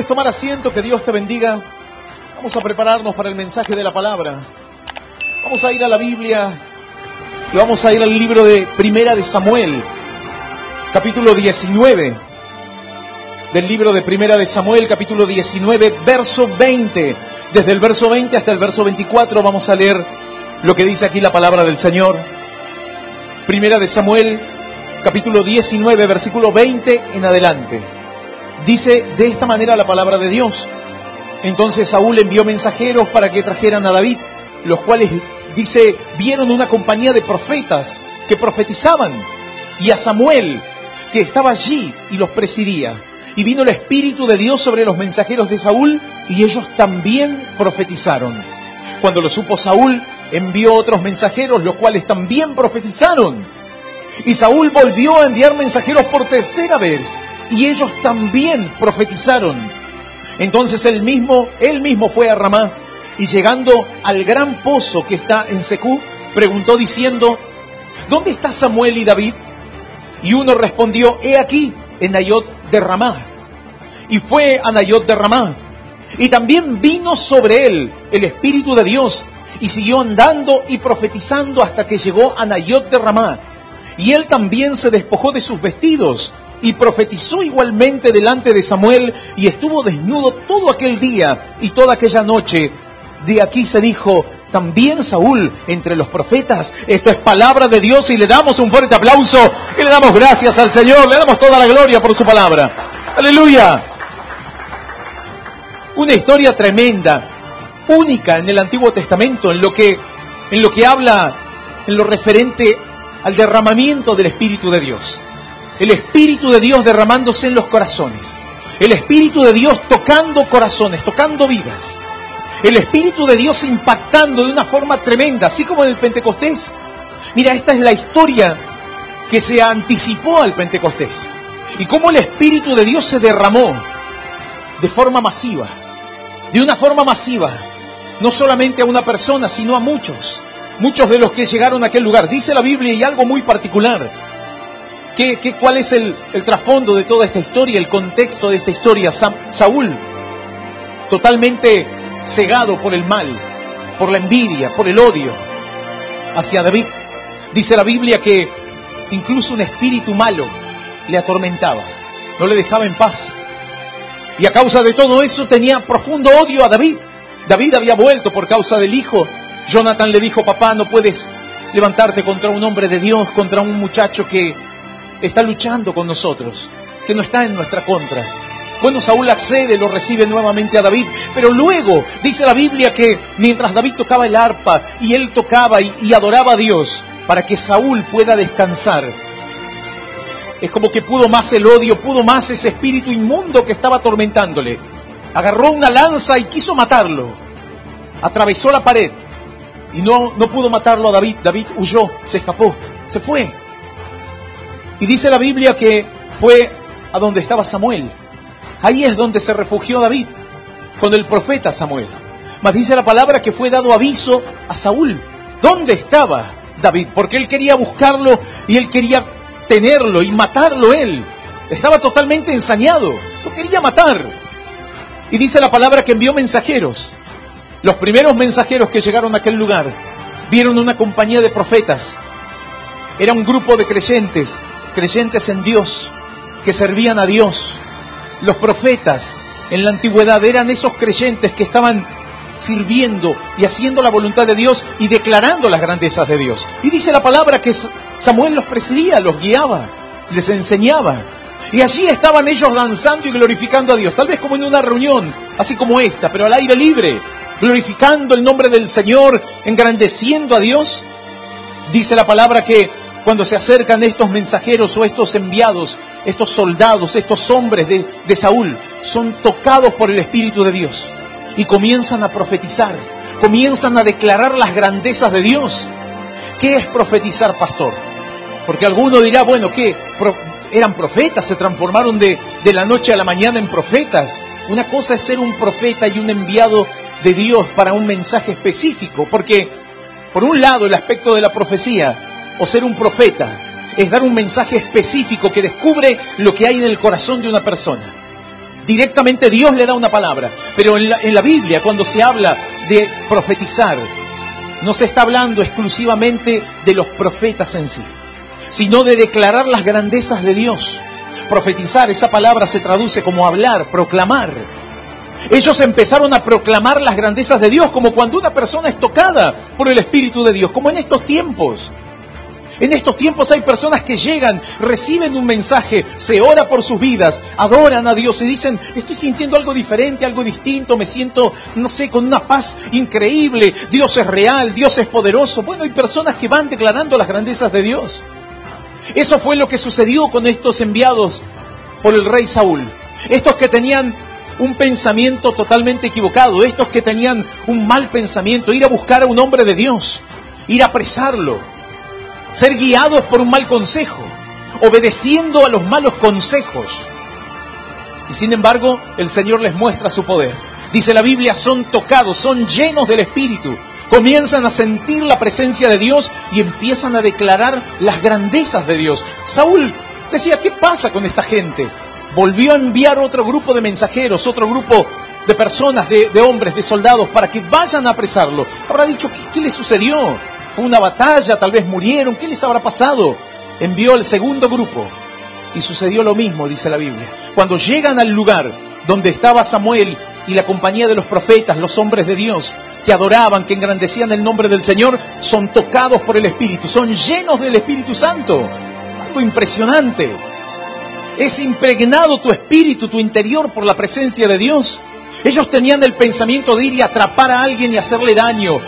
puedes tomar asiento, que Dios te bendiga. Vamos a prepararnos para el mensaje de la palabra. Vamos a ir a la Biblia y vamos a ir al libro de Primera de Samuel, capítulo 19. Del libro de Primera de Samuel, capítulo 19, verso 20. Desde el verso 20 hasta el verso 24 vamos a leer lo que dice aquí la palabra del Señor. Primera de Samuel, capítulo 19, versículo 20 en adelante. Dice de esta manera la palabra de Dios. Entonces Saúl envió mensajeros para que trajeran a David, los cuales, dice, vieron una compañía de profetas que profetizaban, y a Samuel, que estaba allí y los presidía. Y vino el Espíritu de Dios sobre los mensajeros de Saúl, y ellos también profetizaron. Cuando lo supo Saúl, envió otros mensajeros, los cuales también profetizaron. Y Saúl volvió a enviar mensajeros por tercera vez, y ellos también profetizaron. Entonces él mismo fue a Ramá, y llegando al gran pozo que está en Secú, preguntó diciendo: ¿dónde está Samuel y David? Y uno respondió: he aquí, en Nayot de Ramá. Y fue a Nayot de Ramá, y también vino sobre él el Espíritu de Dios, y siguió andando y profetizando hasta que llegó a Nayot de Ramá. Y él también se despojó de sus vestidos, y profetizó igualmente delante de Samuel, y estuvo desnudo todo aquel día y toda aquella noche. De aquí se dijo: también Saúl entre los profetas. Esto es palabra de Dios, y le damos un fuerte aplauso, y le damos gracias al Señor, le damos toda la gloria por su palabra. ¡Aleluya! Una historia tremenda, única en el Antiguo Testamento, en lo que habla, en lo referente al derramamiento del Espíritu de Dios. El Espíritu de Dios derramándose en los corazones. El Espíritu de Dios tocando corazones, tocando vidas. El Espíritu de Dios impactando de una forma tremenda, así como en el Pentecostés. Mira, esta es la historia que se anticipó al Pentecostés. Y cómo el Espíritu de Dios se derramó de forma masiva. De una forma masiva. No solamente a una persona, sino a muchos. Muchos de los que llegaron a aquel lugar. Dice la Biblia, y algo muy particular. ¿Cuál es el trasfondo de toda esta historia, el contexto de esta historia? Saúl, totalmente cegado por el mal, por la envidia, por el odio hacia David. Dice la Biblia que incluso un espíritu malo le atormentaba, no le dejaba en paz. Y a causa de todo eso tenía profundo odio a David. David había vuelto por causa del hijo. Jonathan le dijo: papá, no puedes levantarte contra un hombre de Dios, contra un muchacho que está luchando con nosotros, que no está en nuestra contra. Bueno, Saúl accede, lo recibe nuevamente a David, pero luego dice la Biblia que mientras David tocaba el arpa y él tocaba y adoraba a Dios, para que Saúl pueda descansar, es como que pudo más el odio, pudo más ese espíritu inmundo que estaba atormentándole. Agarró una lanza y quiso matarlo. Atravesó la pared y no pudo matarlo a David. David huyó, se escapó, se fue. Y dice la Biblia que fue a donde estaba Samuel. Ahí es donde se refugió David, con el profeta Samuel. Mas dice la palabra que fue dado aviso a Saúl. ¿Dónde estaba David? Porque él quería buscarlo y él quería tenerlo y matarlo él. Estaba totalmente ensañado, lo quería matar. Y dice la palabra que envió mensajeros. Los primeros mensajeros que llegaron a aquel lugar vieron una compañía de profetas. Era un grupo de creyentes en Dios, que servían a Dios. Los profetas en la antigüedad eran esos creyentes que estaban sirviendo y haciendo la voluntad de Dios y declarando las grandezas de Dios. Y dice la palabra que Samuel los presidía, los guiaba, les enseñaba. Y allí estaban ellos danzando y glorificando a Dios, tal vez como en una reunión, así como esta, pero al aire libre, glorificando el nombre del Señor, engrandeciendo a Dios. Dice la palabra que cuando se acercan estos mensajeros o estos enviados, estos soldados, estos hombres de Saúl, son tocados por el Espíritu de Dios y comienzan a profetizar, comienzan a declarar las grandezas de Dios. ¿Qué es profetizar, pastor? Porque alguno dirá, bueno, ¿qué? Eran profetas, se transformaron de la noche a la mañana en profetas. Una cosa es ser un profeta y un enviado de Dios para un mensaje específico, porque por un lado el aspecto de la profecía o ser un profeta es dar un mensaje específico que descubre lo que hay en el corazón de una persona. Directamente Dios le da una palabra. Pero en la Biblia, cuando se habla de profetizar, no se está hablando exclusivamente de los profetas en sí, sino de declarar las grandezas de Dios. Profetizar, esa palabra se traduce como hablar, proclamar. Ellos empezaron a proclamar las grandezas de Dios, como cuando una persona es tocada por el Espíritu de Dios, como en estos tiempos. En estos tiempos hay personas que llegan, reciben un mensaje, se ora por sus vidas, adoran a Dios y dicen, estoy sintiendo algo diferente, algo distinto, me siento, no sé, con una paz increíble, Dios es real, Dios es poderoso. Bueno, hay personas que van declarando las grandezas de Dios. Eso fue lo que sucedió con estos enviados por el rey Saúl. Estos que tenían un pensamiento totalmente equivocado, estos que tenían un mal pensamiento, ir a buscar a un hombre de Dios, ir a apresarlo, ser guiados por un mal consejo, obedeciendo a los malos consejos. Y sin embargo, el Señor les muestra su poder. Dice la Biblia, son tocados, son llenos del Espíritu, comienzan a sentir la presencia de Dios y empiezan a declarar las grandezas de Dios. Saúl decía, ¿qué pasa con esta gente? Volvió a enviar otro grupo de mensajeros, otro grupo de personas, de hombres, de soldados, para que vayan a apresarlo. Habrá dicho, ¿qué les sucedió? ¿Fue una batalla? ¿Tal vez murieron? ¿Qué les habrá pasado? Envió el segundo grupo y sucedió lo mismo, dice la Biblia. Cuando llegan al lugar donde estaba Samuel y la compañía de los profetas, los hombres de Dios, que adoraban, que engrandecían el nombre del Señor, son tocados por el Espíritu, son llenos del Espíritu Santo. Algo impresionante. Es impregnado tu espíritu, tu interior, por la presencia de Dios. Ellos tenían el pensamiento de ir y atrapar a alguien y hacerle daño,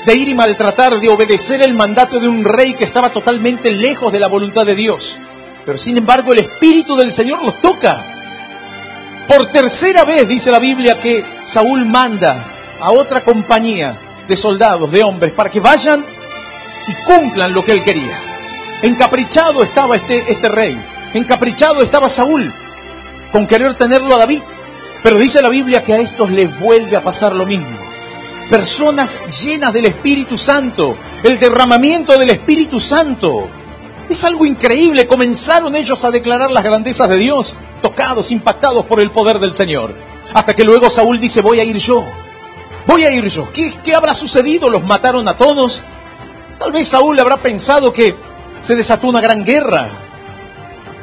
de ir y maltratar, de obedecer el mandato de un rey que estaba totalmente lejos de la voluntad de Dios. Pero sin embargo el Espíritu del Señor los toca. Por tercera vez dice la Biblia que Saúl manda a otra compañía de soldados, de hombres, para que vayan y cumplan lo que él quería. Encaprichado estaba este rey, encaprichado estaba Saúl con querer tenerlo a David. Pero dice la Biblia que a estos les vuelve a pasar lo mismo. Personas llenas del Espíritu Santo, el derramamiento del Espíritu Santo. Es algo increíble. Comenzaron ellos a declarar las grandezas de Dios, tocados, impactados por el poder del Señor. Hasta que luego Saúl dice, voy a ir yo. Voy a ir yo. ¿Qué habrá sucedido? ¿Los mataron a todos? Tal vez Saúl habrá pensado que se desató una gran guerra.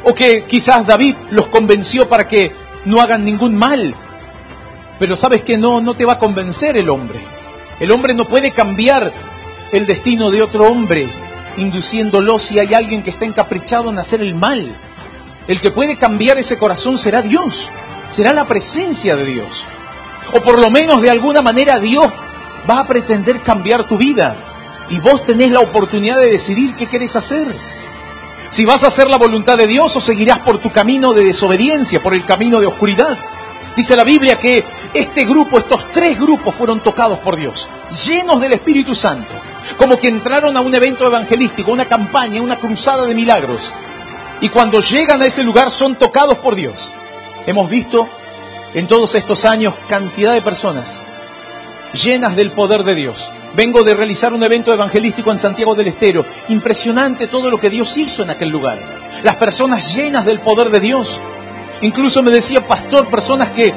O que quizás David los convenció para que no hagan ningún mal. Pero sabes que no te va a convencer el hombre. El hombre no puede cambiar el destino de otro hombre, induciéndolo si hay alguien que está encaprichado en hacer el mal. El que puede cambiar ese corazón será Dios, será la presencia de Dios. O por lo menos de alguna manera Dios va a pretender cambiar tu vida. Y vos tenés la oportunidad de decidir qué querés hacer. Si vas a hacer la voluntad de Dios o seguirás por tu camino de desobediencia, por el camino de oscuridad. Dice la Biblia que estos tres grupos fueron tocados por Dios, llenos del Espíritu Santo, como que entraron a un evento evangelístico, una campaña, una cruzada de milagros. Y cuando llegan a ese lugar son tocados por Dios. Hemos visto en todos estos años cantidad de personas llenas del poder de Dios. Vengo de realizar un evento evangelístico en Santiago del Estero. Impresionante todo lo que Dios hizo en aquel lugar. Las personas llenas del poder de Dios. Incluso me decía, pastor, personas que,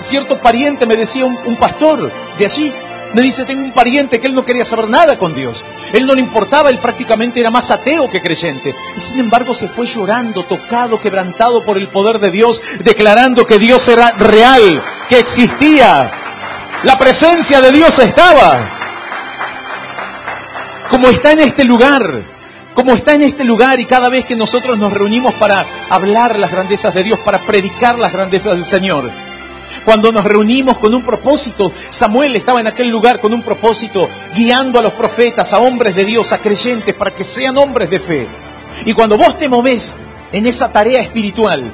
cierto pariente me decía, un pastor de allí, me dice, tengo un pariente que él no quería saber nada con Dios. Él no le importaba, él prácticamente era más ateo que creyente. Y sin embargo se fue llorando, tocado, quebrantado por el poder de Dios, declarando que Dios era real, que existía. La presencia de Dios estaba. Como está en este lugar. Como está en este lugar, y cada vez que nosotros nos reunimos para hablar las grandezas de Dios, para predicar las grandezas del Señor, cuando nos reunimos con un propósito, Samuel estaba en aquel lugar con un propósito, guiando a los profetas, a hombres de Dios, a creyentes, para que sean hombres de fe. Y cuando vos te movés en esa tarea espiritual,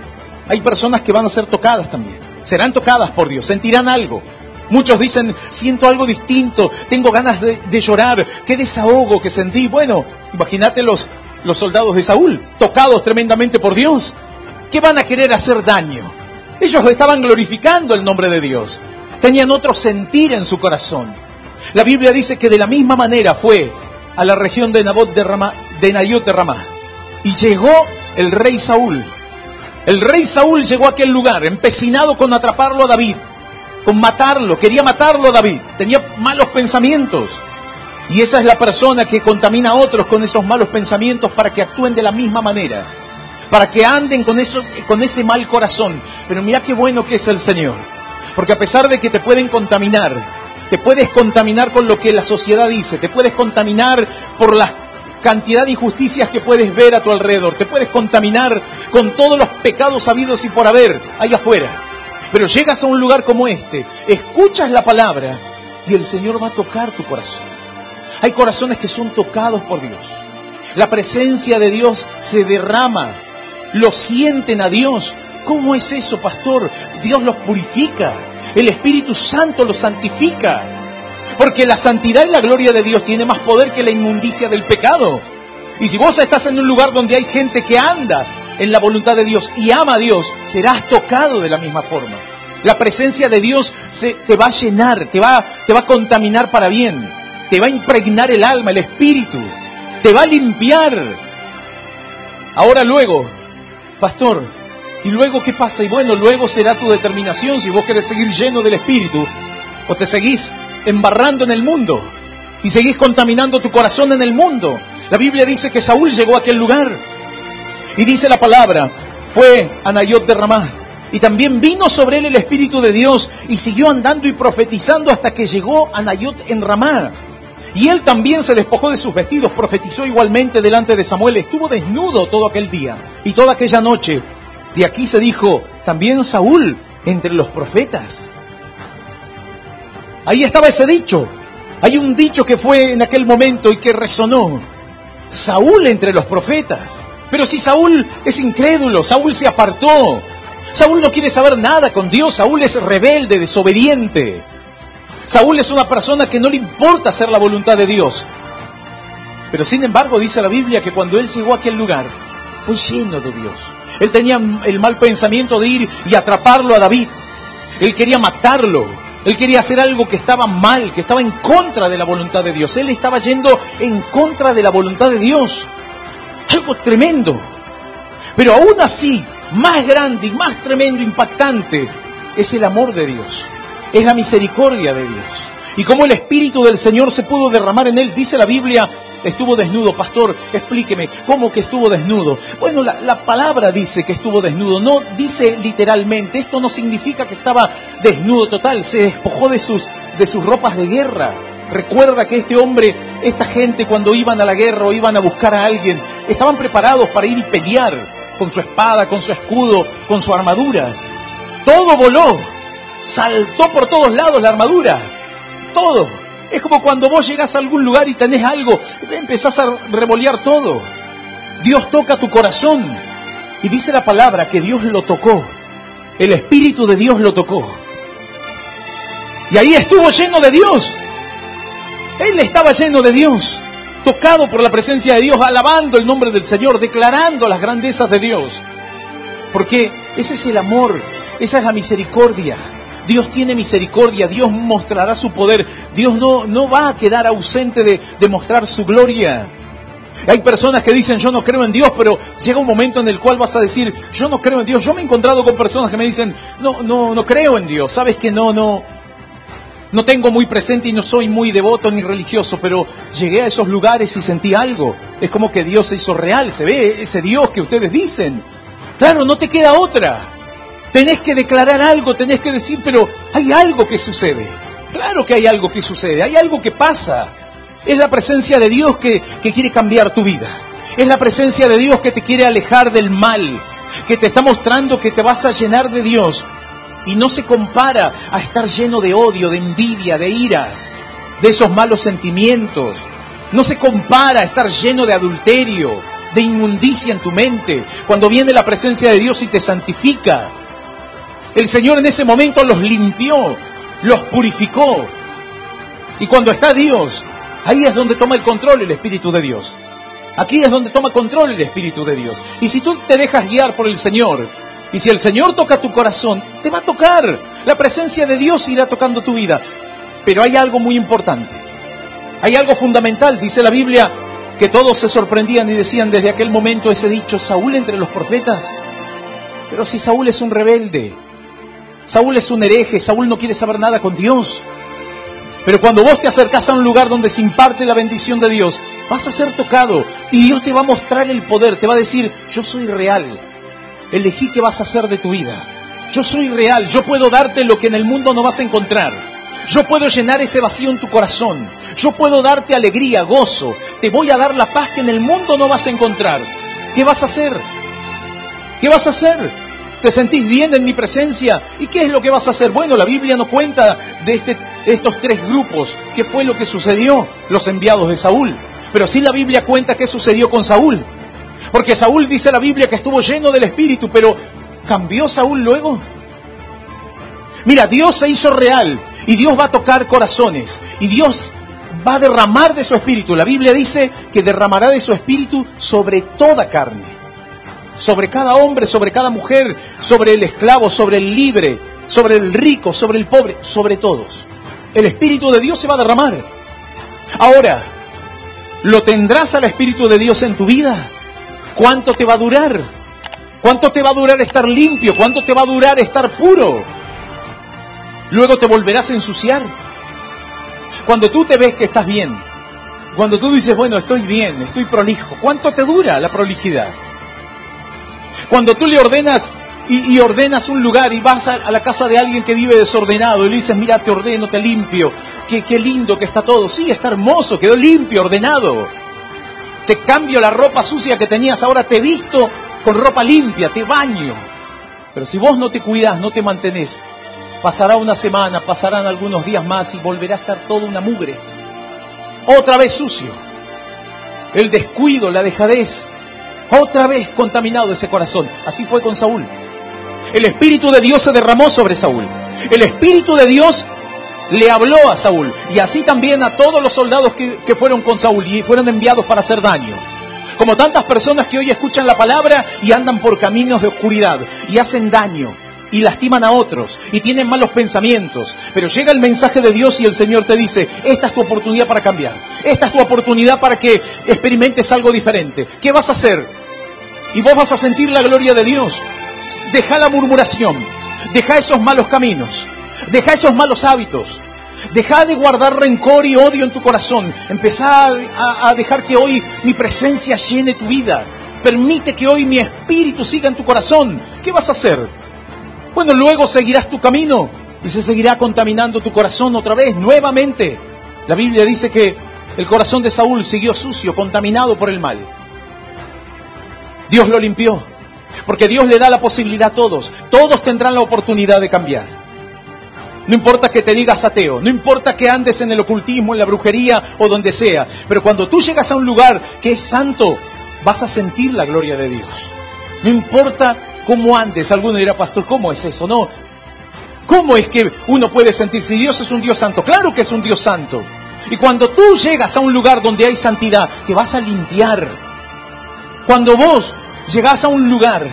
hay personas que van a ser tocadas también, serán tocadas por Dios, sentirán algo. Muchos dicen, siento algo distinto, tengo ganas de llorar, qué desahogo que sentí. Bueno, imagínate los soldados de Saúl, tocados tremendamente por Dios. ¿Qué van a querer hacer daño? Ellos estaban glorificando el nombre de Dios. Tenían otro sentir en su corazón. La Biblia dice que de la misma manera fue a la región de Naiot de Ramá. Y llegó el rey Saúl, El rey Saúl llegó a aquel lugar empecinado con atraparlo a David, con matarlo, quería matarlo a David, tenía malos pensamientos. Y esa es la persona que contamina a otros con esos malos pensamientos para que actúen de la misma manera, para que anden con ese mal corazón. Pero mira qué bueno que es el Señor, porque a pesar de que te pueden contaminar, te puedes contaminar con lo que la sociedad dice, te puedes contaminar por la cantidad de injusticias que puedes ver a tu alrededor, te puedes contaminar con todos los pecados habidos y por haber allá afuera. Pero llegas a un lugar como este, escuchas la palabra y el Señor va a tocar tu corazón. Hay corazones que son tocados por Dios. La presencia de Dios se derrama. Lo sienten a Dios. ¿Cómo es eso, pastor? Dios los purifica. El Espíritu Santo los santifica. Porque la santidad y la gloria de Dios tiene más poder que la inmundicia del pecado. Y si vos estás en un lugar donde hay gente que anda en la voluntad de Dios y ama a Dios, serás tocado de la misma forma. La presencia de Dios te va a llenar, te va a contaminar para bien. Te va a impregnar el alma, el espíritu. Te va a limpiar. Ahora luego, pastor, ¿y luego qué pasa? Y bueno, luego será tu determinación si vos querés seguir lleno del espíritu o te seguís embarrando en el mundo y seguís contaminando tu corazón en el mundo. La Biblia dice que Saúl llegó a aquel lugar y dice la palabra, fue a Nayot de Ramá. Y también vino sobre él el Espíritu de Dios y siguió andando y profetizando hasta que llegó a Nayot en Ramá. Y él también se despojó de sus vestidos, profetizó igualmente delante de Samuel, estuvo desnudo todo aquel día y toda aquella noche. De aquí se dijo, también Saúl entre los profetas. Ahí estaba ese dicho. Hay un dicho que fue en aquel momento y que resonó. Saúl entre los profetas. Pero si Saúl es incrédulo, Saúl se apartó. Saúl no quiere saber nada con Dios, Saúl es rebelde, desobediente. Saúl es una persona que no le importa hacer la voluntad de Dios. Pero sin embargo dice la Biblia que cuando él llegó a aquel lugar, fue lleno de Dios. Él tenía el mal pensamiento de ir y atraparlo a David. Él quería matarlo. Él quería hacer algo que estaba mal, que estaba en contra de la voluntad de Dios. Él estaba yendo en contra de la voluntad de Dios. Algo tremendo. Pero aún así, más grande y más tremendo, impactante, es el amor de Dios. Es la misericordia de Dios. Y como el Espíritu del Señor se pudo derramar en él, dice la Biblia, estuvo desnudo. Pastor, explíqueme, ¿cómo que estuvo desnudo? Bueno, la palabra dice que estuvo desnudo, no dice literalmente. Esto no significa que estaba desnudo total, se despojó de sus ropas de guerra. Recuerda que este hombre, esta gente cuando iban a la guerra o iban a buscar a alguien, estaban preparados para ir y pelear con su espada, con su escudo, con su armadura. Todo voló, saltó por todos lados la armadura, todo. Es como cuando vos llegás a algún lugar y tenés algo, empezás a revolear todo. Dios toca tu corazón. Y dice la palabra que Dios lo tocó. El Espíritu de Dios lo tocó. Y ahí estuvo lleno de Dios. Él estaba lleno de Dios, tocado por la presencia de Dios, alabando el nombre del Señor, declarando las grandezas de Dios. Porque ese es el amor, esa es la misericordia. Dios tiene misericordia, Dios mostrará su poder. Dios no va a quedar ausente de mostrar su gloria. Hay personas que dicen, yo no creo en Dios, pero llega un momento en el cual vas a decir, yo no creo en Dios. Yo me he encontrado con personas que me dicen, no creo en Dios. Sabes que no tengo muy presente y no soy muy devoto ni religioso, pero llegué a esos lugares y sentí algo. Es como que Dios se hizo real, se ve ese Dios que ustedes dicen. Claro, no te queda otra. Tenés que declarar algo, tenés que decir, pero hay algo que sucede. Claro que hay algo que sucede, hay algo que pasa. Es la presencia de Dios que quiere cambiar tu vida. Es la presencia de Dios que te quiere alejar del mal, que te está mostrando que te vas a llenar de Dios. Y no se compara a estar lleno de odio, de envidia, de ira, de esos malos sentimientos. No se compara a estar lleno de adulterio, de inmundicia en tu mente, cuando viene la presencia de Dios y te santifica. El Señor en ese momento los limpió, los purificó. Y cuando está Dios, ahí es donde toma el control el Espíritu de Dios. Aquí es donde toma control el Espíritu de Dios. Y si tú te dejas guiar por el Señor, y si el Señor toca tu corazón, te va a tocar. La presencia de Dios irá tocando tu vida. Pero hay algo muy importante. Hay algo fundamental. Dice la Biblia que todos se sorprendían y decían desde aquel momento ese dicho, Saúl entre los profetas. Pero si Saúl es un rebelde, Saúl es un hereje, Saúl no quiere saber nada con Dios. Pero cuando vos te acercás a un lugar donde se imparte la bendición de Dios, vas a ser tocado y Dios te va a mostrar el poder, te va a decir, yo soy real, elegí qué vas a hacer de tu vida. Yo soy real, yo puedo darte lo que en el mundo no vas a encontrar. Yo puedo llenar ese vacío en tu corazón. Yo puedo darte alegría, gozo. Te voy a dar la paz que en el mundo no vas a encontrar. ¿Qué vas a hacer? ¿Qué vas a hacer? ¿Te sentís bien en mi presencia? ¿Y qué es lo que vas a hacer? Bueno, la Biblia no cuenta de estos tres grupos. ¿Qué fue lo que sucedió? Los enviados de Saúl. Pero sí la Biblia cuenta qué sucedió con Saúl. Porque Saúl, dice la Biblia, que estuvo lleno del Espíritu, pero ¿cambió Saúl luego? Mira, Dios se hizo real y Dios va a tocar corazones y Dios va a derramar de su Espíritu. La Biblia dice que derramará de su Espíritu sobre toda carne, sobre cada hombre, sobre cada mujer, sobre el esclavo, sobre el libre, sobre el rico, sobre el pobre, sobre todos. El Espíritu de Dios se va a derramar. Ahora, ¿lo tendrás al Espíritu de Dios en tu vida? ¿Cuánto te va a durar? ¿Cuánto te va a durar estar limpio? ¿Cuánto te va a durar estar puro? Luego te volverás a ensuciar. Cuando tú te ves que estás bien, cuando tú dices, bueno, estoy bien, estoy prolijo, ¿cuánto te dura la prolijidad? Cuando tú le ordenas y ordenas un lugar y vas a la casa de alguien que vive desordenado y le dices, mira, te ordeno, te limpio, qué lindo que está todo. Sí, está hermoso, quedó limpio, ordenado. Te cambio la ropa sucia que tenías, ahora te visto con ropa limpia, te baño. Pero si vos no te cuidás, no te mantenés, pasará una semana, pasarán algunos días más y volverá a estar todo una mugre. Otra vez sucio. El descuido, la dejadez, otra vez contaminado ese corazón. Así fue con Saúl. El Espíritu de Dios se derramó sobre Saúl. El Espíritu de Dios le habló a Saúl. Y así también a todos los soldados que fueron con Saúl y fueron enviados para hacer daño. Como tantas personas que hoy escuchan la palabra y andan por caminos de oscuridad y hacen daño y lastiman a otros y tienen malos pensamientos. Pero llega el mensaje de Dios y el Señor te dice, esta es tu oportunidad para cambiar. Esta es tu oportunidad para que experimentes algo diferente. ¿Qué vas a hacer? Y vos vas a sentir la gloria de Dios. Deja la murmuración. Deja esos malos caminos. Deja esos malos hábitos. Deja de guardar rencor y odio en tu corazón. Empezá a dejar que hoy mi presencia llene tu vida. Permite que hoy mi espíritu siga en tu corazón. ¿Qué vas a hacer? Bueno, luego seguirás tu camino y se seguirá contaminando tu corazón otra vez, nuevamente. La Biblia dice que el corazón de Saúl siguió sucio, contaminado por el mal. Dios lo limpió, porque Dios le da la posibilidad a todos. Todos tendrán la oportunidad de cambiar. No importa que te digas ateo, no importa que andes en el ocultismo, en la brujería o donde sea, pero cuando tú llegas a un lugar que es santo, vas a sentir la gloria de Dios. No importa cómo andes. Alguno dirá, pastor, ¿cómo es eso? No. ¿Cómo es que uno puede sentir si Dios es un Dios santo? Claro que es un Dios santo. Y cuando tú llegas a un lugar donde hay santidad, te vas a limpiar. Cuando vos llegás a un lugar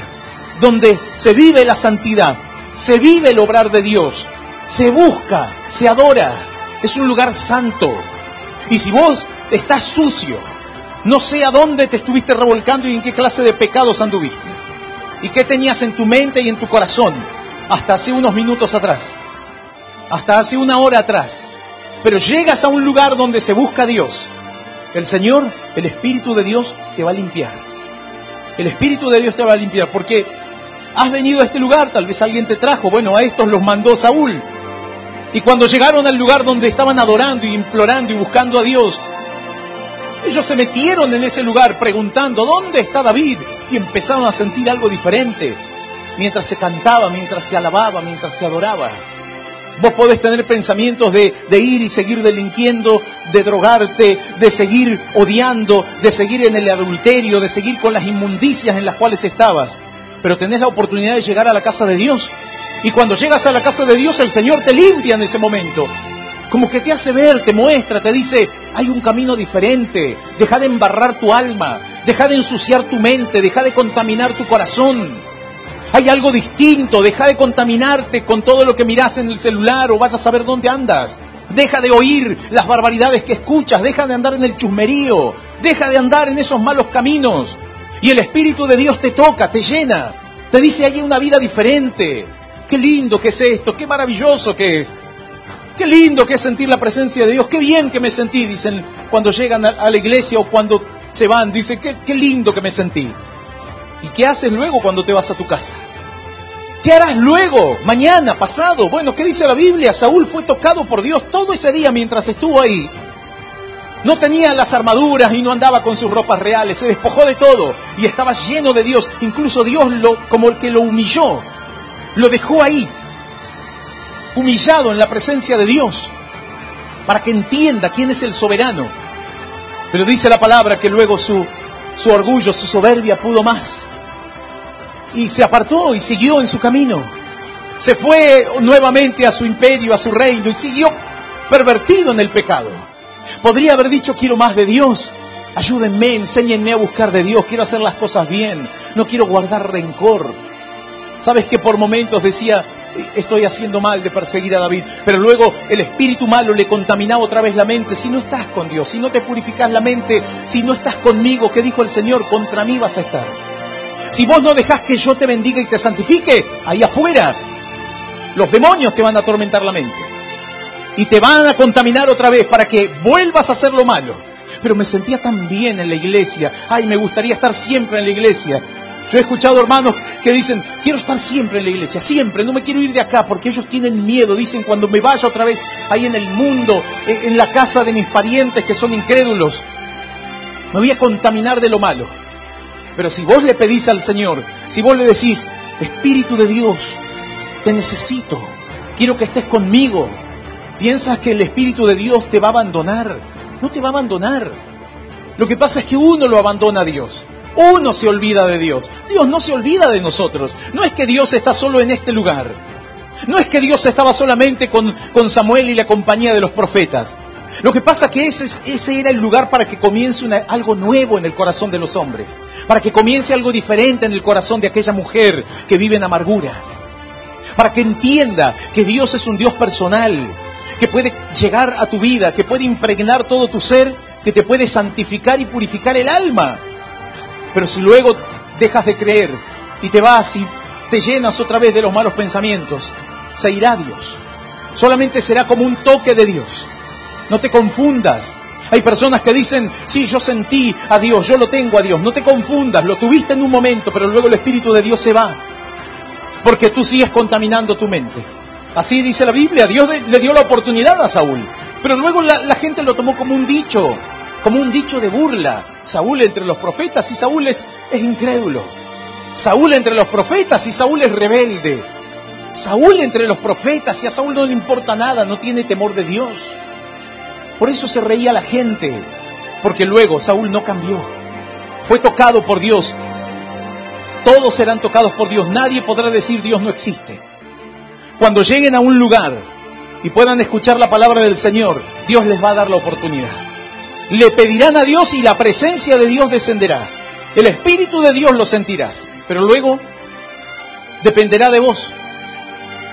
donde se vive la santidad, se vive el obrar de Dios, se busca, se adora, es un lugar santo. Y si vos estás sucio, no sé a dónde te estuviste revolcando y en qué clase de pecados anduviste, y qué tenías en tu mente y en tu corazón hasta hace unos minutos atrás, hasta hace una hora atrás. Pero llegas a un lugar donde se busca a Dios. El Señor, el Espíritu de Dios te va a limpiar. El Espíritu de Dios te va a limpiar porque has venido a este lugar, tal vez alguien te trajo. Bueno, a estos los mandó Saúl. Y cuando llegaron al lugar donde estaban adorando y implorando y buscando a Dios, ellos se metieron en ese lugar preguntando, ¿dónde está David? Y empezaron a sentir algo diferente. Mientras se cantaba, mientras se alababa, mientras se adoraba. Vos podés tener pensamientos de ir y seguir delinquiendo, de drogarte, de seguir odiando, de seguir en el adulterio, de seguir con las inmundicias en las cuales estabas. Pero tenés la oportunidad de llegar a la casa de Dios. Y cuando llegas a la casa de Dios, el Señor te limpia en ese momento. Como que te hace ver, te muestra, te dice, hay un camino diferente. Deja de embarrar tu alma, deja de ensuciar tu mente, deja de contaminar tu corazón. Hay algo distinto, deja de contaminarte con todo lo que mirás en el celular o vayas a saber dónde andas. Deja de oír las barbaridades que escuchas, deja de andar en el chusmerío, deja de andar en esos malos caminos. Y el Espíritu de Dios te toca, te llena, Te dice, hay una vida diferente. Qué lindo que es esto, qué maravilloso que es. Qué lindo que es sentir la presencia de Dios, qué bien que me sentí, dicen cuando llegan a la iglesia o cuando se van, dicen, qué lindo que me sentí. ¿Y qué haces luego cuando te vas a tu casa? ¿Qué harás luego? Mañana, pasado. Bueno, ¿qué dice la Biblia? Saúl fue tocado por Dios todo ese día mientras estuvo ahí. No tenía las armaduras y no andaba con sus ropas reales. Se despojó de todo y estaba lleno de Dios. Incluso Dios, como el que lo humilló, lo dejó ahí, humillado en la presencia de Dios, para que entienda quién es el soberano. Pero dice la palabra que luego su orgullo, su soberbia pudo más. Y se apartó y siguió en su camino. Se fue nuevamente a su imperio, a su reino, y siguió pervertido en el pecado. Podría haber dicho, quiero más de Dios. Ayúdenme, enséñenme a buscar de Dios. Quiero hacer las cosas bien. No quiero guardar rencor. ¿Sabes que por momentos decía, estoy haciendo mal de perseguir a David? Pero luego el espíritu malo le contaminaba otra vez la mente. Si no estás con Dios, si no te purificas la mente, si no estás conmigo, ¿qué dijo el Señor? Contra mí vas a estar. Si vos no dejás que yo te bendiga y te santifique, ahí afuera los demonios te van a atormentar la mente. Y te van a contaminar otra vez para que vuelvas a hacer lo malo. Pero me sentía tan bien en la iglesia. Ay, me gustaría estar siempre en la iglesia. Yo he escuchado hermanos que dicen, quiero estar siempre en la iglesia, siempre, no me quiero ir de acá, porque ellos tienen miedo. Dicen, cuando me vaya otra vez ahí en el mundo, en la casa de mis parientes que son incrédulos, me voy a contaminar de lo malo. Pero si vos le pedís al Señor, si vos le decís, Espíritu de Dios, te necesito, quiero que estés conmigo, ¿piensas que el Espíritu de Dios te va a abandonar? No te va a abandonar. Lo que pasa es que uno lo abandona a Dios. Uno se olvida de Dios. Dios no se olvida de nosotros. No es que Dios está solo en este lugar. No es que Dios estaba solamente con Samuel y la compañía de los profetas. Lo que pasa es que ese era el lugar para que comience algo nuevo en el corazón de los hombres. Para que comience algo diferente en el corazón de aquella mujer que vive en amargura. Para que entienda que Dios es un Dios personal, que puede llegar a tu vida, que puede impregnar todo tu ser, que te puede santificar y purificar el alma. Pero si luego dejas de creer y te vas y te llenas otra vez de los malos pensamientos, se irá Dios. Solamente será como un toque de Dios. No te confundas. Hay personas que dicen, sí, yo sentí a Dios, yo lo tengo a Dios. No te confundas, lo tuviste en un momento, pero luego el Espíritu de Dios se va. Porque tú sigues contaminando tu mente. Así dice la Biblia, Dios le dio la oportunidad a Saúl. Pero luego la gente lo tomó como un dicho de burla. Saúl entre los profetas y Saúl es incrédulo. Saúl entre los profetas y Saúl es rebelde. Saúl entre los profetas y a Saúl no le importa nada, no tiene temor de Dios. Por eso se reía la gente, porque luego Saúl no cambió. Fue tocado por Dios. Todos serán tocados por Dios. Nadie podrá decir Dios no existe. Cuando lleguen a un lugar y puedan escuchar la palabra del Señor, Dios les va a dar la oportunidad. Le pedirán a Dios y la presencia de Dios descenderá. El Espíritu de Dios lo sentirás. Pero luego dependerá de vos.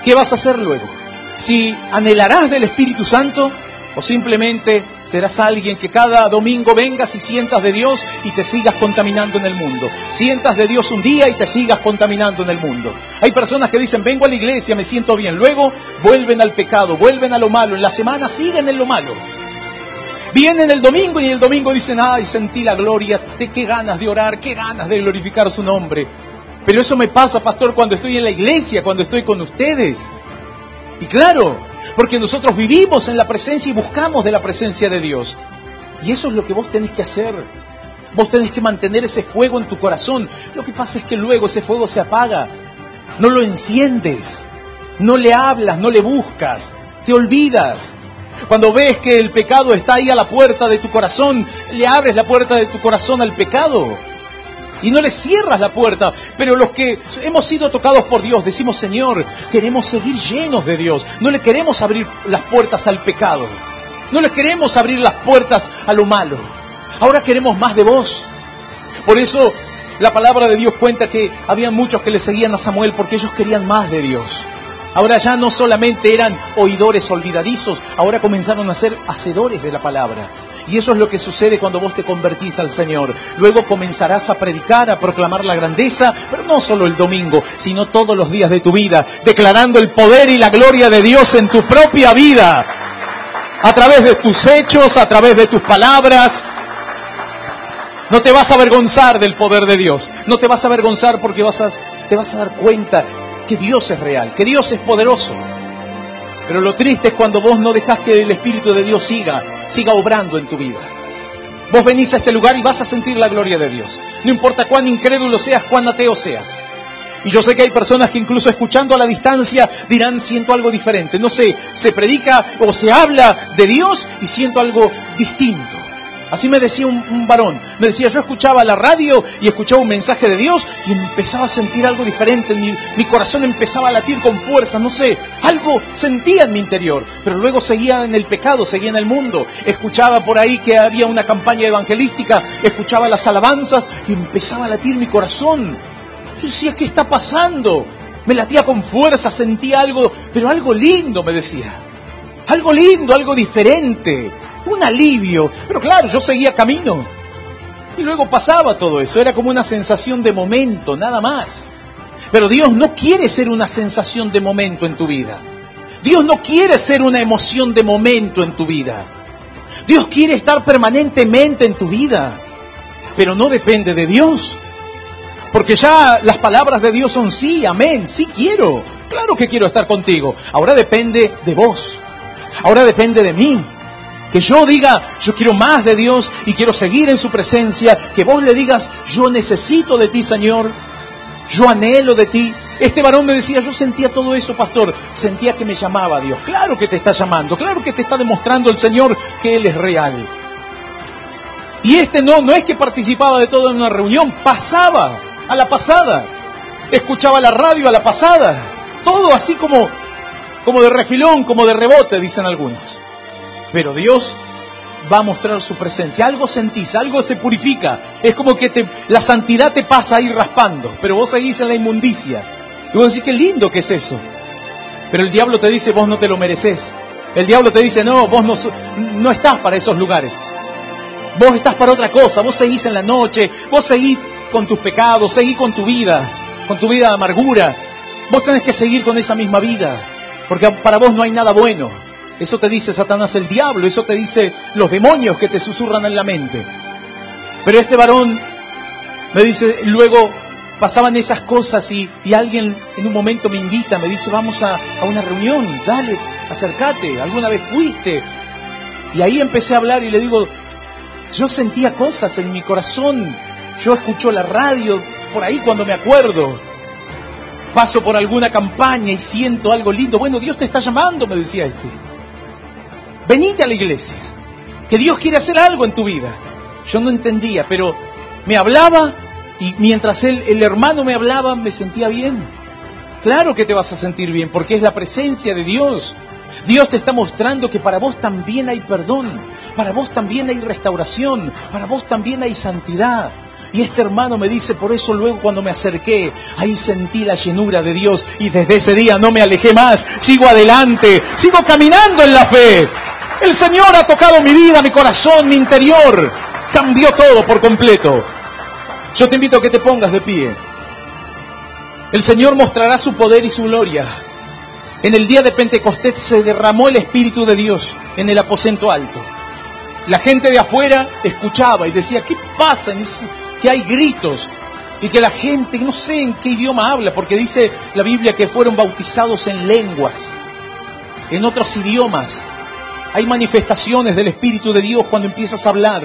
¿Qué vas a hacer luego? Si anhelarás del Espíritu Santo o simplemente serás alguien que cada domingo vengas y sientas de Dios y te sigas contaminando en el mundo. Sientas de Dios un día y te sigas contaminando en el mundo. Hay personas que dicen, vengo a la iglesia, me siento bien. Luego vuelven al pecado, vuelven a lo malo. En la semana siguen en lo malo. Vienen el domingo y el domingo dicen, ay, sentí la gloria, qué ganas de orar, qué ganas de glorificar su nombre. Pero eso me pasa, pastor, cuando estoy en la iglesia, cuando estoy con ustedes. Y claro, porque nosotros vivimos en la presencia y buscamos de la presencia de Dios. Y eso es lo que vos tenés que hacer. Vos tenés que mantener ese fuego en tu corazón. Lo que pasa es que luego ese fuego se apaga. No lo enciendes. No le hablas, no le buscas. Te olvidas. Cuando ves que el pecado está ahí a la puerta de tu corazón, le abres la puerta de tu corazón al pecado. Y no le cierras la puerta. Pero los que hemos sido tocados por Dios, decimos, Señor, queremos seguir llenos de Dios. No le queremos abrir las puertas al pecado. No le queremos abrir las puertas a lo malo. Ahora queremos más de vos. Por eso la palabra de Dios cuenta que había muchos que le seguían a Samuel porque ellos querían más de Dios. Ahora ya no solamente eran oidores olvidadizos, ahora comenzaron a ser hacedores de la palabra. Y eso es lo que sucede cuando vos te convertís al Señor. Luego comenzarás a predicar, a proclamar la grandeza, pero no solo el domingo, sino todos los días de tu vida, declarando el poder y la gloria de Dios en tu propia vida, a través de tus hechos, a través de tus palabras. No te vas a avergonzar del poder de Dios. No te vas a avergonzar porque te vas a dar cuenta que Dios es real, que Dios es poderoso. Pero lo triste es cuando vos no dejás que el Espíritu de Dios siga obrando en tu vida. Vos venís a este lugar y vas a sentir la gloria de Dios. No importa cuán incrédulo seas, cuán ateo seas. Y yo sé que hay personas que incluso escuchando a la distancia dirán, siento algo diferente. No sé, se predica o se habla de Dios y siento algo distinto. Así me decía un varón, me decía, yo escuchaba la radio y escuchaba un mensaje de Dios y empezaba a sentir algo diferente, mi corazón empezaba a latir con fuerza, no sé, algo sentía en mi interior, pero luego seguía en el pecado, seguía en el mundo, escuchaba por ahí que había una campaña evangelística, escuchaba las alabanzas y empezaba a latir mi corazón. Yo decía, ¿qué está pasando? Me latía con fuerza, sentía algo, pero algo lindo, me decía, algo lindo, algo diferente. Un alivio, pero claro, yo seguía camino. Y luego pasaba todo eso, era como una sensación de momento, nada más. Pero Dios no quiere ser una sensación de momento en tu vida. Dios no quiere ser una emoción de momento en tu vida. Dios quiere estar permanentemente en tu vida. Pero no depende de Dios. Porque ya las palabras de Dios son sí, amén, sí quiero. Claro que quiero estar contigo. Ahora depende de vos. Ahora depende de mí. Que yo diga, yo quiero más de Dios y quiero seguir en su presencia. Que vos le digas, yo necesito de ti, Señor. Yo anhelo de ti. Este varón me decía, yo sentía todo eso, pastor. Sentía que me llamaba Dios. Claro que te está llamando. Claro que te está demostrando el Señor que Él es real. Y no es que participaba de todo en una reunión. Pasaba a la pasada. Escuchaba la radio a la pasada. Todo así como de refilón, como de rebote, dicen algunos. Pero Dios va a mostrar su presencia. Algo sentís, algo se purifica. Es como que la santidad te pasa ahí raspando, pero vos seguís en la inmundicia. Y vos decís, qué lindo que es eso. Pero el diablo te dice, vos no te lo mereces. El diablo te dice, no, vos no estás para esos lugares. Vos estás para otra cosa. Vos seguís en la noche, vos seguís con tus pecados, seguís con tu vida de amargura. Vos tenés que seguir con esa misma vida, porque para vos no hay nada bueno. Eso te dice Satanás, el diablo, eso te dice los demonios que te susurran en la mente. Pero este varón me dice, luego pasaban esas cosas y alguien en un momento me invita, me dice, vamos a una reunión, dale, acércate, alguna vez fuiste. Y ahí empecé a hablar y le digo, yo sentía cosas en mi corazón, yo escucho la radio por ahí cuando me acuerdo. Paso por alguna campaña y siento algo lindo. Bueno, Dios te está llamando, me decía este. Venite a la iglesia, que Dios quiere hacer algo en tu vida. Yo no entendía, pero me hablaba y mientras el hermano me hablaba me sentía bien. Claro que te vas a sentir bien, porque es la presencia de Dios. Dios te está mostrando que para vos también hay perdón, para vos también hay restauración, para vos también hay santidad. Y este hermano me dice, por eso luego cuando me acerqué, ahí sentí la llenura de Dios y desde ese día no me alejé más, sigo adelante, sigo caminando en la fe. El Señor ha tocado mi vida, mi corazón, mi interior, cambió todo por completo. Yo te invito a que te pongas de pie. El Señor mostrará su poder y su gloria. En el día de Pentecostés se derramó el Espíritu de Dios en el aposento alto. La gente de afuera escuchaba y decía, ¿qué pasa? Que hay gritos y que la gente, no sé en qué idioma habla, porque dice la Biblia que fueron bautizados en lenguas, en otros idiomas. Hay manifestaciones del Espíritu de Dios cuando empiezas a hablar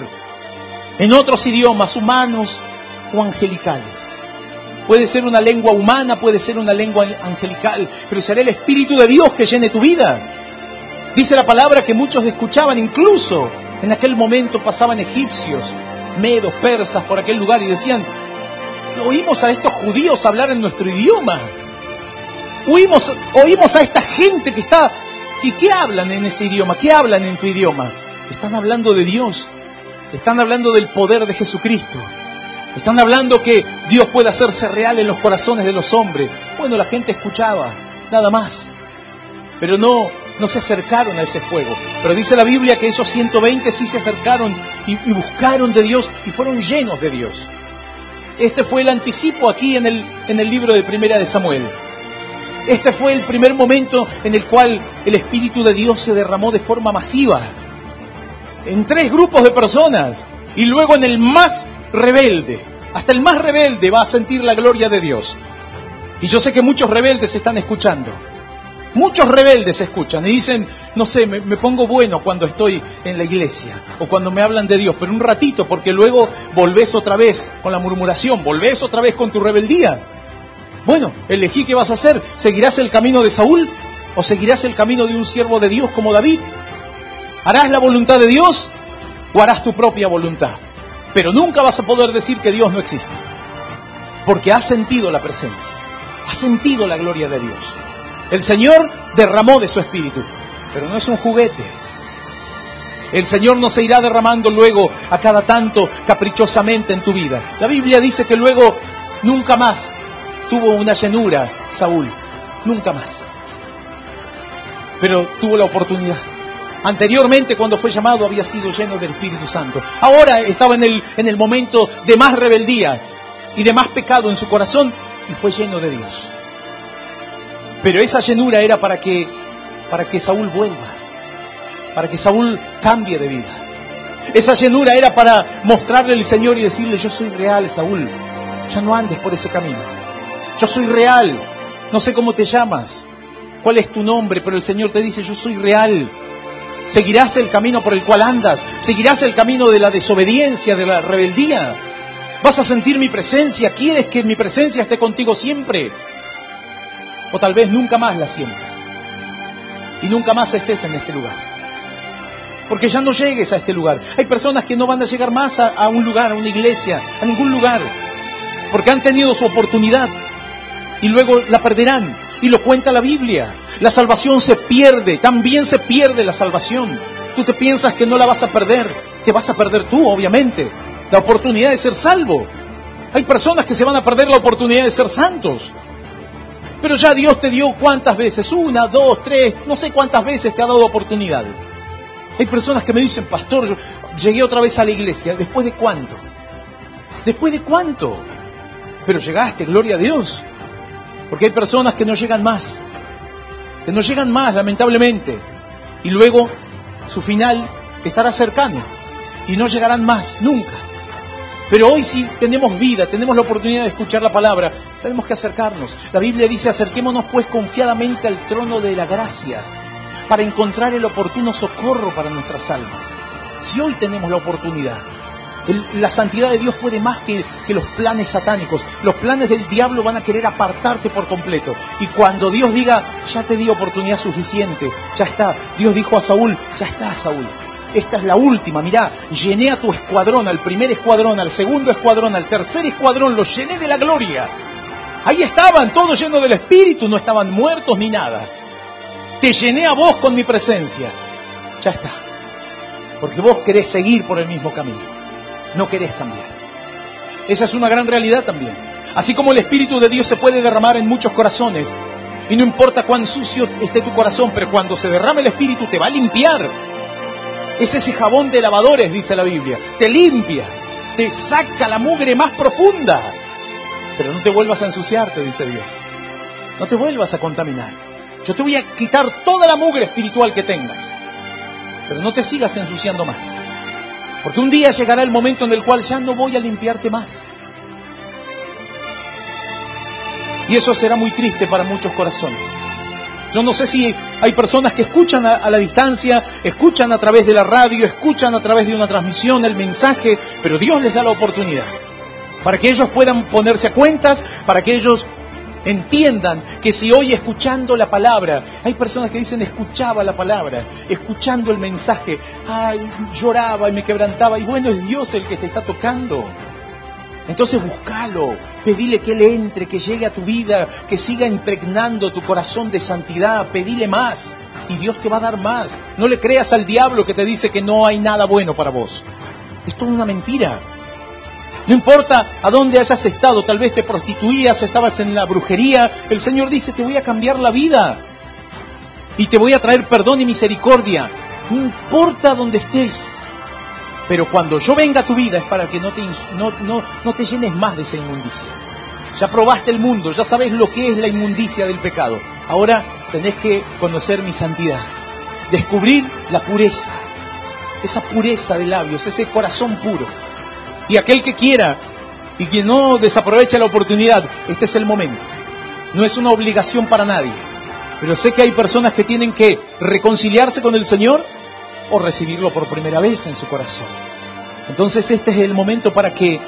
en otros idiomas, humanos o angelicales. Puede ser una lengua humana, puede ser una lengua angelical, pero será el Espíritu de Dios que llene tu vida. Dice la palabra que muchos escuchaban, incluso en aquel momento pasaban egipcios, medos, persas por aquel lugar y decían, oímos a estos judíos hablar en nuestro idioma. Oímos a esta gente que está... ¿Y qué hablan en ese idioma? ¿Qué hablan en tu idioma? Están hablando de Dios. Están hablando del poder de Jesucristo. Están hablando que Dios puede hacerse real en los corazones de los hombres. Bueno, la gente escuchaba, nada más. pero no se acercaron a ese fuego. Pero dice la Biblia que esos 120 sí se acercaron y buscaron de Dios y fueron llenos de Dios. Este fue el anticipo aquí en el libro de Primera de Samuel. Este fue el primer momento en el cual el Espíritu de Dios se derramó de forma masiva, en 3 grupos de personas, y luego en el más rebelde. Hasta el más rebelde va a sentir la gloria de Dios. Y yo sé que muchos rebeldes están escuchando. Muchos rebeldes escuchan y dicen, no sé, me pongo bueno cuando estoy en la iglesia o cuando me hablan de Dios, pero un ratito, porque luego volvés otra vez con la murmuración, volvés otra vez con tu rebeldía. Bueno, elegí qué vas a hacer. ¿Seguirás el camino de Saúl o seguirás el camino de un siervo de Dios como David? ¿Harás la voluntad de Dios o harás tu propia voluntad? Pero nunca vas a poder decir que Dios no existe, porque has sentido la presencia, has sentido la gloria de Dios. El Señor derramó de su Espíritu, pero no es un juguete. El Señor no se irá derramando luego a cada tanto caprichosamente en tu vida. La Biblia dice que luego nunca más tuvo una llenura Saúl, nunca más. Pero tuvo la oportunidad. Anteriormente, cuando fue llamado, había sido lleno del Espíritu Santo. Ahora estaba en el momento de más rebeldía y de más pecado en su corazón y fue lleno de Dios. Pero esa llenura era para que Saúl vuelva, para que Saúl cambie de vida. Esa llenura era para mostrarle al Señor y decirle, yo soy real, Saúl, ya no andes por ese camino. Yo soy real, no sé cómo te llamas, cuál es tu nombre, pero el Señor te dice, yo soy real. ¿Seguirás el camino por el cual andas? ¿Seguirás el camino de la desobediencia, de la rebeldía? ¿Vas a sentir mi presencia? ¿Quieres que mi presencia esté contigo siempre? O tal vez nunca más la sientas y nunca más estés en este lugar, porque ya no llegues a este lugar. Hay personas que no van a llegar más a un lugar, a una iglesia, a ningún lugar, porque han tenido su oportunidad y luego la perderán. Y lo cuenta la Biblia. La salvación se pierde, también se pierde la salvación. Tú te piensas que no la vas a perder, te vas a perder tú, obviamente, la oportunidad de ser salvo. Hay personas que se van a perder la oportunidad de ser santos. Pero ya Dios te dio ¿cuántas veces? 1, 2, 3, no sé cuántas veces te ha dado oportunidad. Hay personas que me dicen, pastor, yo llegué otra vez a la iglesia. ¿Después de cuánto? ¿Después de cuánto? Pero llegaste, gloria a Dios. Porque hay personas que no llegan más, lamentablemente. Y luego su final estará cercano y no llegarán más, nunca. Pero hoy si tenemos vida, tenemos la oportunidad de escuchar la palabra, tenemos que acercarnos. La Biblia dice, acerquémonos pues confiadamente al trono de la gracia para encontrar el oportuno socorro para nuestras almas. Si hoy tenemos la oportunidad, la santidad de Dios puede más que los planes satánicos. Los planes del diablo van a querer apartarte por completo. Y cuando Dios diga, ya te di oportunidad suficiente, ya está. Dios dijo a Saúl, ya está, Saúl. Esta es la última, mirá, llené a tu escuadrón, al primer escuadrón, al segundo escuadrón, al tercer escuadrón, los llené de la gloria. Ahí estaban, todos llenos del Espíritu, no estaban muertos ni nada. Te llené a vos con mi presencia. Ya está. Porque vos querés seguir por el mismo camino. No querés cambiar. Esa es una gran realidad también. Así como el Espíritu de Dios se puede derramar en muchos corazones, y no importa cuán sucio esté tu corazón, pero cuando se derrame el Espíritu te va a limpiar. Es ese jabón de lavadores, dice la Biblia. Te limpia, te saca la mugre más profunda. Pero no te vuelvas a ensuciarte, dice Dios. No te vuelvas a contaminar. Yo te voy a quitar toda la mugre espiritual que tengas. Pero no te sigas ensuciando más. Porque un día llegará el momento en el cual ya no voy a limpiarte más. Y eso será muy triste para muchos corazones. Yo no sé si hay personas que escuchan a la distancia, escuchan a través de la radio, escuchan a través de una transmisión el mensaje, pero Dios les da la oportunidad para que ellos puedan ponerse a cuentas, para que ellos entiendan que si hoy escuchando la palabra, hay personas que dicen escuchaba la palabra, escuchando el mensaje, ay, lloraba y me quebrantaba, y bueno, es Dios el que te está tocando. Entonces búscalo, pedile que Él entre, que llegue a tu vida, que siga impregnando tu corazón de santidad, pedile más y Dios te va a dar más. No le creas al diablo que te dice que no hay nada bueno para vos. Es toda una mentira. No importa a dónde hayas estado, tal vez te prostituías, estabas en la brujería, el Señor dice, te voy a cambiar la vida. y te voy a traer perdón y misericordia, no importa dónde estés. Pero cuando yo venga a tu vida es para que no te llenes más de esa inmundicia. Ya probaste el mundo, ya sabes lo que es la inmundicia del pecado. Ahora tenés que conocer mi santidad, descubrir la pureza, esa pureza de labios, ese corazón puro. Y aquel que quiera y que no desaproveche la oportunidad, este es el momento. No es una obligación para nadie, pero sé que hay personas que tienen que reconciliarse con el Señor o recibirlo por primera vez en su corazón. Entonces este es el momento para que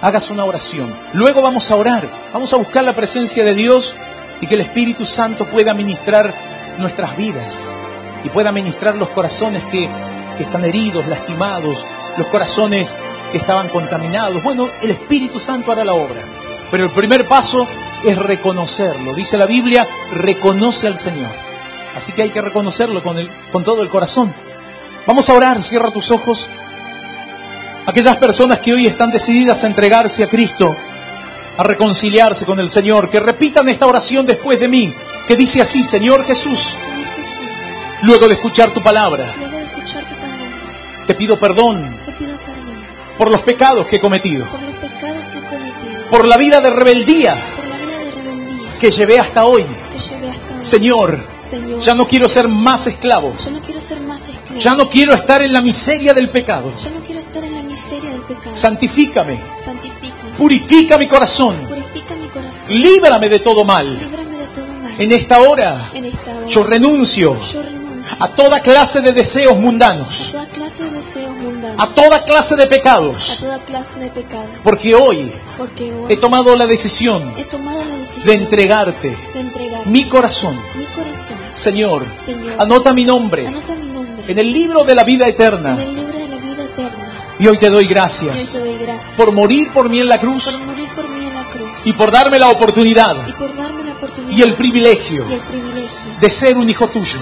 hagas una oración. Luego vamos a orar, vamos a buscar la presencia de Dios y que el Espíritu Santo pueda ministrar nuestras vidas y pueda ministrar los corazones que están heridos, lastimados, los corazones que estaban contaminados. Bueno, el Espíritu Santo hará la obra, pero el primer paso es reconocerlo. Dice la Biblia, reconoce al Señor. Así que hay que reconocerlo con todo el corazón. Vamos a orar, cierra tus ojos. Aquellas personas que hoy están decididas a entregarse a Cristo, a reconciliarse con el Señor, que repitan esta oración después de mí, que dice así: Señor Jesús, luego de escuchar tu palabra, te pido perdón por los pecados que he cometido, por la vida de rebeldía que llevé hasta hoy. Señor, ya no quiero ser más esclavo. Ya no quiero estar en la miseria del pecado. Santifícame. Purifica mi corazón. Líbrame de todo mal. En esta hora yo renuncio a toda clase de deseos mundanos, a toda clase de pecados, porque hoy he tomado la decisión de entregarte mi corazón. Señor, anota mi nombre en el libro de la vida eterna. Y hoy te doy gracias por morir por mí en la cruz y por darme la oportunidad y el privilegio de ser un hijo tuyo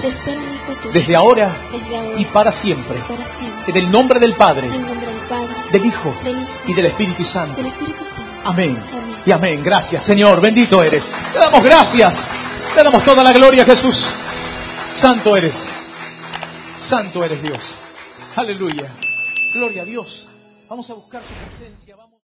desde ahora y para siempre. En el nombre del Padre, del Hijo y del Espíritu Santo. Amén y amén. Gracias, Señor. Bendito eres. Te damos gracias. Te damos toda la gloria, Jesús. Santo eres. Santo eres, Dios. Aleluya. Gloria a Dios. Vamos a buscar su presencia.